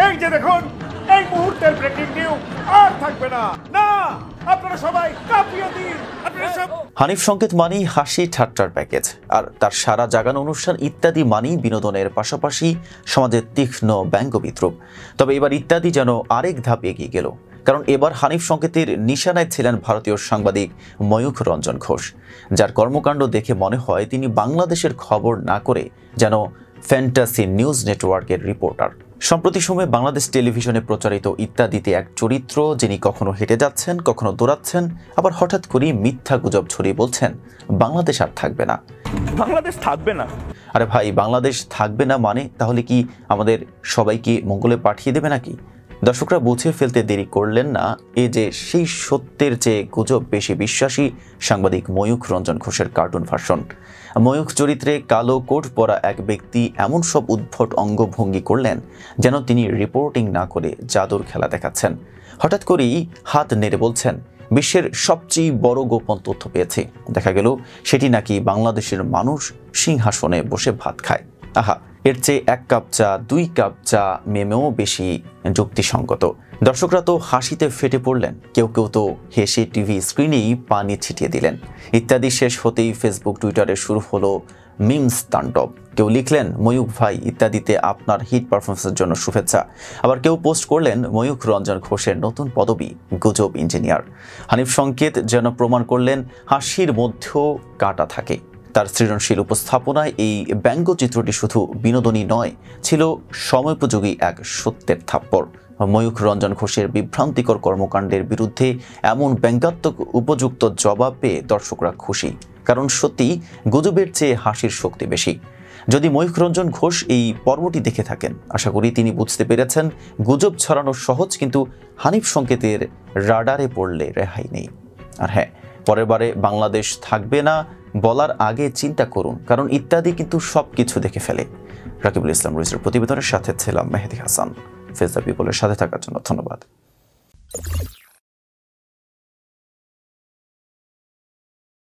এই যে দেখুন, এই মুহূর্তের ব্রেকিং নিউজ আর থাকবে না। না, আপনারা সবাই কাঁপিয়ে দিন। হানিফ সংকেত মানেই হাসি ঠাট্টার প্যাকেজ, আর তার সারা জাগানো অনুষ্ঠান ইত্যাদি মানেই বিনোদনের পাশাপাশি সমাজের তীক্ষ্ণ ব্যঙ্গ বিদ্রুপ। তবে এবার ইত্যাদি যেন আরেক ধাপ এগিয়ে গেল, কারণ এবার হানিফ সংকেতের নিশানায় ছিলেন ভারতীয় সাংবাদিক ময়ূখ রঞ্জন ঘোষ, যার কর্মকাণ্ড দেখে মনে হয় তিনি বাংলাদেশের খবর না করে যেন ফ্যান্টাসি নিউজ নেটওয়ার্কের রিপোর্টার। সম্প্রতি সময়ে বাংলাদেশ টেলিভিশনে প্রচারিত ইত্যাদিতে এক চরিত্র, যিনি কখনো হেঁটে যাচ্ছেন, কখনো দৌড়াচ্ছেন, আবার হঠাৎ করেই মিথ্যা গুজব ছড়িয়ে বলছেন বাংলাদেশ আর থাকবে না। বাংলাদেশ থাকবে না? আরে ভাই, বাংলাদেশ থাকবে না মানে তাহলে কি আমাদের সবাইকে মঙ্গলে পাঠিয়ে দেবে নাকি? দর্শকরা বুঝে ফেলতে দেরি করলেন না এ যে সেই সত্যের চেয়ে গুজব বেশি বিশ্বাসী সাংবাদিক ময়ূখ রঞ্জন ঘোষের কার্টুন ভার্সন। ময়ূখ চরিত্রে কালো কোট পরা এক ব্যক্তি এমন সব উদ্ভট অঙ্গভঙ্গি করলেন যেন তিনি রিপোর্টিং না করে জাদুর খেলা দেখাচ্ছেন। হঠাৎ করেই হাত নেড়ে বলছেন বিশ্বের সবচেয়ে বড় গোপন তথ্য পেয়েছে। দেখা গেল সেটি নাকি বাংলাদেশের মানুষ সিংহাসনে বসে ভাত খায়। আহা, এর চেয়ে 1 কাপ চা 2 কাপ চা মেমেও বেশি যুক্তিসঙ্গত। দর্শকরা তো হাসিতে ফেটে পড়লেন, কেউ কেউ তো হেসে টিভি স্ক্রিনেই পানি ছিটিয়ে দিলেন। ইত্যাদি শেষ হতেই ফেসবুক টুইটারে শুরু হলো মিমস তাণ্ডব। কেউ লিখলেন ময়ূখ ভাই, ইত্যাদিতে আপনার হিট পারফরমেন্সের জন্য শুভেচ্ছা। আবার কেউ পোস্ট করলেন ময়ূখ রঞ্জন ঘোষের নতুন পদবি গুজব ইঞ্জিনিয়ার। হানিফ সংকেত যেন প্রমাণ করলেন হাসির মধ্যেও কাঁটা থাকে। তার সৃজনশীল উপস্থাপনায় এই ব্যঙ্গচিত্রটি শুধু বিনোদনী নয়, ছিল সময়োপযোগী এক সত্যের থাপ্পড়। ময়ূখ রঞ্জন ঘোষের বিভ্রান্তিকর কর্মকাণ্ডের বিরুদ্ধে এমন ব্যঙ্গাত্মক উপযুক্ত জবাব পেয়ে দর্শকরা খুশি, কারণ সত্যি গুজবের চেয়ে হাসির শক্তি বেশি। যদি ময়ূখ রঞ্জন ঘোষ এই পর্বটি দেখে থাকেন, আশা করি তিনি বুঝতে পেরেছেন গুজব ছড়ানো সহজ, কিন্তু হানিফ সংকেতের রাডারে পড়লে রেহাই নেই। আর হ্যাঁ, পরের বারে বাংলাদেশ থাকবে না বলার আগে চিন্তা করুন, কারণ ইত্যাদি কিন্তু সব কিছু দেখে ফেলে। রাকিবুল ইসলাম রুইসের প্রতিবেদনের সাথে ছিলাম মেহেদি হাসান। ফেজ দ্য পিপলের সাথে থাকার জন্য ধন্যবাদ।